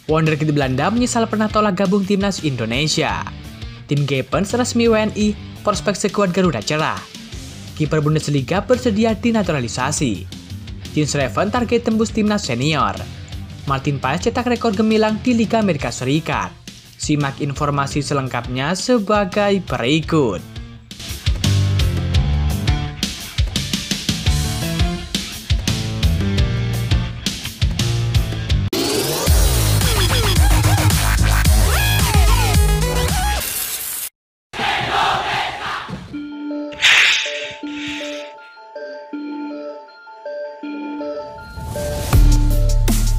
Wonderkid Belanda menyesal pernah tolak gabung timnas Indonesia. Tim Gepens resmi WNI, prospek skuad Garuda cerah. Kiper Bundesliga bersedia dinaturalisasi. Jens Reven target tembus timnas senior. Martin Paes cetak rekor gemilang di Liga Amerika Serikat. Simak informasi selengkapnya sebagai berikut.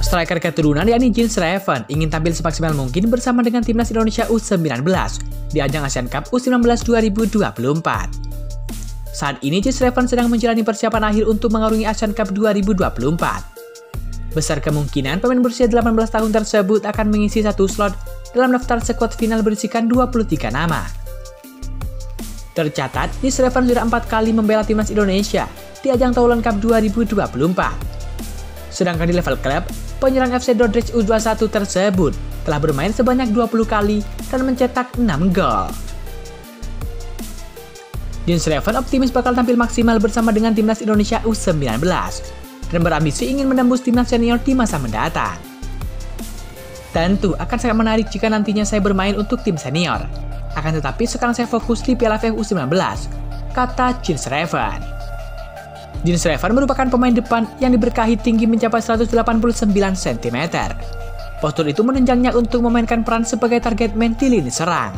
Striker keturunan yakni Jens Reven ingin tampil semaksimal mungkin bersama dengan timnas Indonesia U19 di ajang Asian Cup U19 2024. Saat ini Jens Reven sedang menjalani persiapan akhir untuk mengarungi Asian Cup 2024. Besar kemungkinan pemain berusia 18 tahun tersebut akan mengisi satu slot dalam daftar skuad final berisikan 23 nama. Tercatat, Jens Reven sudah 4 kali membela timnas Indonesia di ajang Thailand Cup 2024. Sedangkan di level klub, penyerang FC Dordrecht U21 tersebut telah bermain sebanyak 20 kali dan mencetak 6 gol. Jens Reven optimis bakal tampil maksimal bersama dengan timnas Indonesia U19 dan berambisi ingin menembus timnas senior di masa mendatang. Tentu akan sangat menarik jika nantinya saya bermain untuk tim senior. Akan tetapi sekarang saya fokus di Piala AFF U19, kata Jens Reven. Jens Reven merupakan pemain depan yang diberkahi tinggi mencapai 189 cm. Postur itu menunjangnya untuk memainkan peran sebagai target man di lini serang.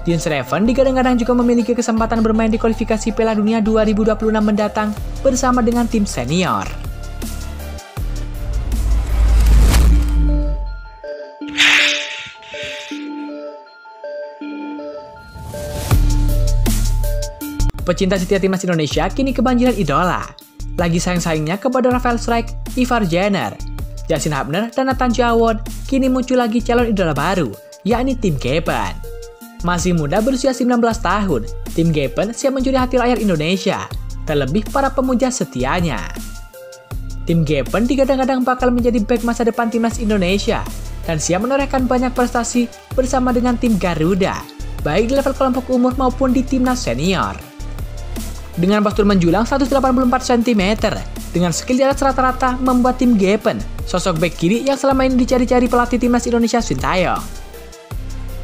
Jens Reven digadang-gadang juga memiliki kesempatan bermain di kualifikasi Piala Dunia 2026 mendatang bersama dengan tim senior. Pecinta setia timnas Indonesia kini kebanjiran idola. Lagi sayang-sayangnya kepada Rafael Strijk, Ivar Jenner, Justin Hubner, dan Nathan Jawon, kini muncul lagi calon idola baru, yakni Tim Gepens. Masih muda berusia 19 tahun, Tim Gepens siap mencuri hati rakyat Indonesia, terlebih para pemuja setianya. Tim Gepens digadang-gadang bakal menjadi bek masa depan timnas Indonesia, dan siap menorehkan banyak prestasi bersama dengan tim Garuda, baik di level kelompok umur maupun di timnas senior. Dengan postur menjulang 184 cm, dengan skill di atas rata-rata membuat Tim Gepens sosok bek kiri yang selama ini dicari-cari pelatih timnas Indonesia Sintayong.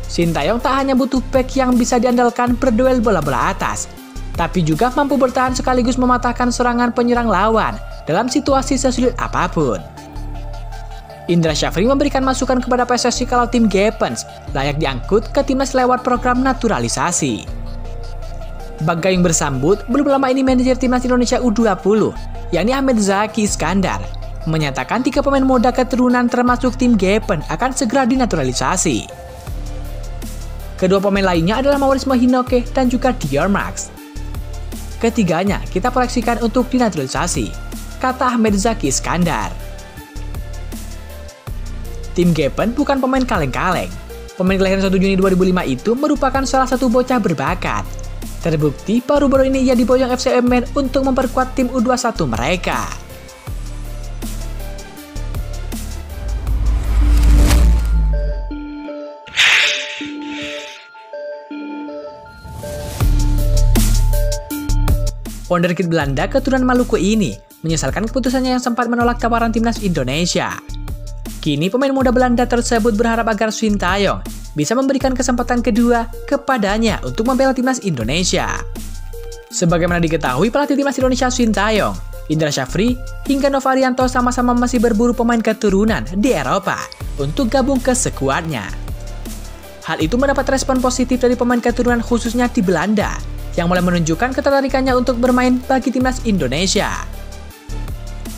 Sintayong tak hanya butuh bek yang bisa diandalkan berduel bola-bola atas, tapi juga mampu bertahan sekaligus mematahkan serangan penyerang lawan dalam situasi sesulit apapun. Indra Syafri memberikan masukan kepada PSSI kalau Tim Gepens layak diangkut ke timnas lewat program naturalisasi. Bagayung bersambut, belum lama ini manajer timnas Indonesia U20, yakni Ahmed Zaki Iskandar, menyatakan 3 pemain muda keturunan termasuk Tim Gepens akan segera dinaturalisasi. Kedua pemain lainnya adalah Maurice Mohinoke dan juga Dior Max. Ketiganya kita proyeksikan untuk dinaturalisasi, kata Ahmed Zaki Iskandar. Tim Gepens bukan pemain kaleng-kaleng. Pemain kelahiran 1 Juni 2005 itu merupakan salah satu bocah berbakat. Terbukti baru-baru ini ia diboyong FC Emmen untuk memperkuat tim U21 mereka. Wonderkid Belanda keturunan Maluku ini menyesalkan keputusannya yang sempat menolak tawaran timnas Indonesia. Kini pemain muda Belanda tersebut berharap agar Sintayong bisa memberikan kesempatan kedua kepadanya untuk membela timnas Indonesia. Sebagaimana diketahui, pelatih timnas Indonesia Sintayong, Indra Syafri, hingga Novarianto sama-sama masih berburu pemain keturunan di Eropa untuk gabung ke skuadnya. Hal itu mendapat respon positif dari pemain keturunan khususnya di Belanda, yang mulai menunjukkan ketertarikannya untuk bermain bagi timnas Indonesia.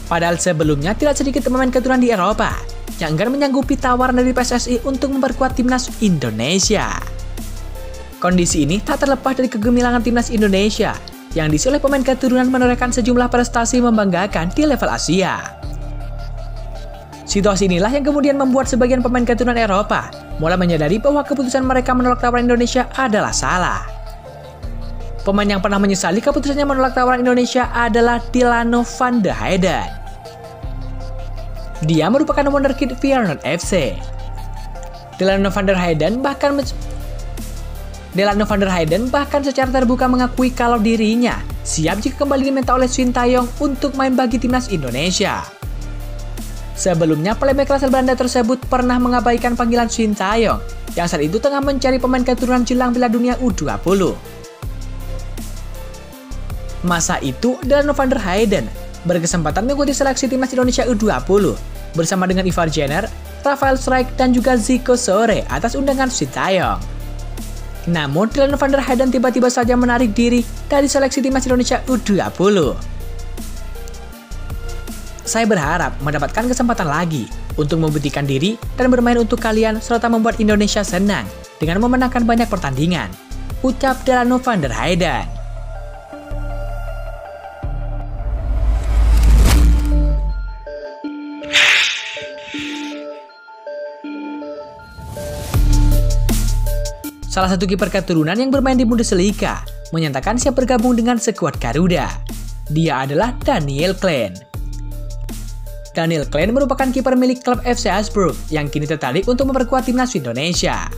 Padahal sebelumnya tidak sedikit pemain keturunan di Eropa yang enggan menyanggupi tawaran dari PSSI untuk memperkuat timnas Indonesia. Kondisi ini tak terlepas dari kegemilangan timnas Indonesia yang diisi oleh pemain keturunan menorehkan sejumlah prestasi membanggakan di level Asia. Situasi inilah yang kemudian membuat sebagian pemain keturunan Eropa mulai menyadari bahwa keputusan mereka menolak tawaran Indonesia adalah salah. Pemain yang pernah menyesali keputusannya menolak tawaran Indonesia adalah Dilano van de Heijden. Dia merupakan wonderkid Feyenoord FC. Delano van der Heyden bahkan secara terbuka mengakui kalau dirinya siap jika kembali diminta oleh Shin Tae-yong untuk main bagi timnas Indonesia. Sebelumnya, playmaker asal Belanda tersebut pernah mengabaikan panggilan Shin Tae-yong yang saat itu tengah mencari pemain keturunan jelang Piala Dunia U20. Masa itu, Delano van der Heyden berkesempatan mengikuti seleksi timnas Indonesia U20 bersama dengan Ivar Jenner, Rafael Struijk, dan juga Zico Sore atas undangan Shin Tae-yong. Namun, Delano van der Heyden tiba-tiba saja menarik diri dari seleksi timnas Indonesia U20. Saya berharap mendapatkan kesempatan lagi untuk membuktikan diri dan bermain untuk kalian serta membuat Indonesia senang dengan memenangkan banyak pertandingan, ucap Delano van der Heyden. Salah satu kiper keturunan yang bermain di Bundesliga menyatakan siap bergabung dengan skuad Garuda. Dia adalah Daniel Klein. Daniel Klein merupakan kiper milik klub FC Augsburg yang kini tertarik untuk memperkuat timnas Indonesia.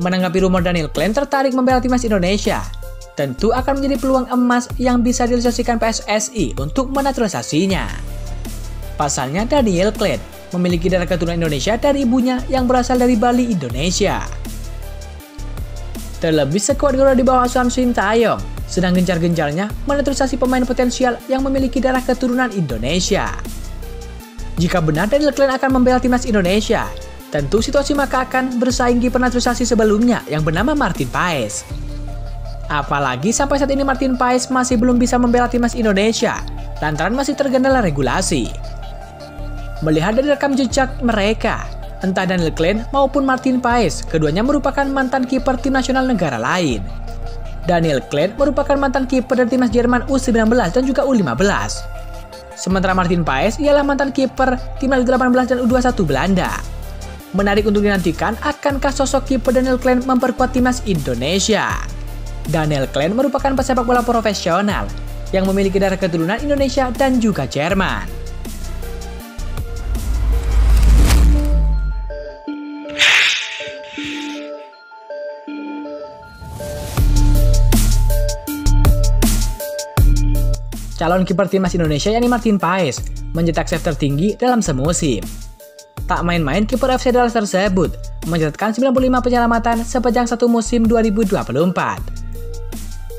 Menanggapi rumor Daniel Klein tertarik membela timnas Indonesia, tentu akan menjadi peluang emas yang bisa direalisasikan PSSI untuk menaturalisasinya. Pasalnya, Daniel Klein memiliki darah keturunan Indonesia dari ibunya yang berasal dari Bali, Indonesia. Terlebih, skuad Garuda di bawah asuhan Shin Tae-yong sedang gencar-gencarnya menaturalisasi pemain potensial yang memiliki darah keturunan Indonesia. Jika benar Daniel Klein akan membela timnas Indonesia, tentu situasi maka akan bersaing kiper naturalisasi sebelumnya yang bernama Martin Paes. Apalagi sampai saat ini Martin Paes masih belum bisa membela timnas Indonesia lantaran masih terkendala regulasi. Melihat dari rekam jejak mereka, entah Daniel Klein maupun Martin Paes, keduanya merupakan mantan kiper tim nasional negara lain. Daniel Klein merupakan mantan kiper dari timnas Jerman U19 dan juga U15. Sementara Martin Paes ialah mantan kiper timnas U18 dan U21 Belanda. Menarik untuk dinantikan, akankah sosok kiper Daniel Klein memperkuat timnas Indonesia? Daniel Klein merupakan pesepak bola profesional yang memiliki darah keturunan Indonesia dan juga Jerman. Calon kiper timnas Indonesia yakni Martin Paes mencetak save tertinggi dalam semusim. Tak main-main, kiper FC Dallas tersebut mencatatkan 95 penyelamatan sepanjang satu musim 2024.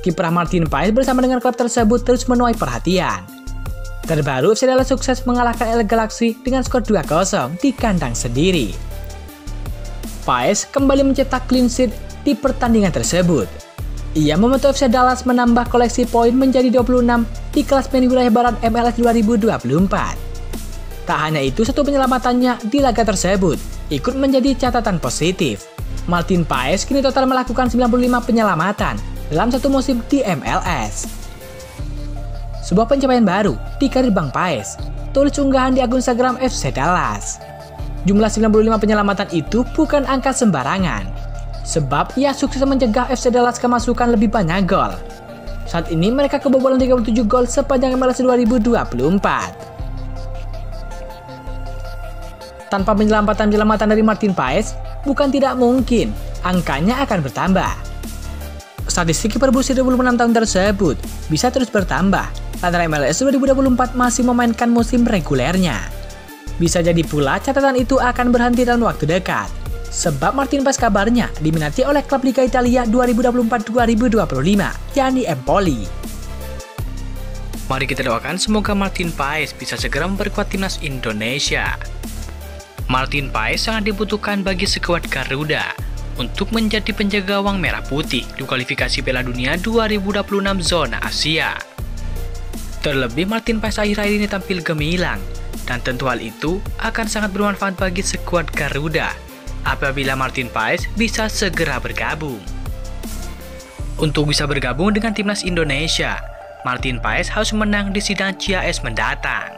Kiprah Martin Paes bersama dengan klub tersebut terus menuai perhatian. Terbaru, FC Dallas sukses mengalahkan LA Galaxy dengan skor 2-0 di kandang sendiri. Paes kembali mencetak clean sheet di pertandingan tersebut. Ia membantu FC Dallas menambah koleksi poin menjadi 26 di klasemen wilayah barat MLS 2024. Tak hanya itu, satu penyelamatannya di laga tersebut ikut menjadi catatan positif. Martin Paes kini total melakukan 95 penyelamatan dalam satu musim di MLS. Sebuah pencapaian baru di karir Bang Paes, tulis unggahan di akun Instagram FC Dallas. Jumlah 95 penyelamatan itu bukan angka sembarangan, sebab ia sukses mencegah FC Dallas kemasukan lebih banyak gol. Saat ini mereka kebobolan 37 gol sepanjang MLS 2024. Tanpa penyelamatan dari Martin Paes, bukan tidak mungkin angkanya akan bertambah. Statistik kiper berusia 26 tahun tersebut bisa terus bertambah lantaran MLS 2024 masih memainkan musim regulernya. Bisa jadi pula catatan itu akan berhenti dalam waktu dekat, sebab Martin Paes kabarnya diminati oleh klub Liga Italia 2024-2025, yakni Empoli. Mari kita doakan semoga Martin Paes bisa segera memperkuat timnas Indonesia. Martin Paes sangat dibutuhkan bagi skuad Garuda untuk menjadi penjaga gawang merah putih di kualifikasi Piala Dunia 2026 zona Asia. Terlebih Martin Paes akhir-akhir ini tampil gemilang, dan tentu hal itu akan sangat bermanfaat bagi skuad Garuda apabila Martin Paes bisa segera bergabung. Untuk bisa bergabung dengan timnas Indonesia, Martin Paes harus menang di sidang CAS mendatang.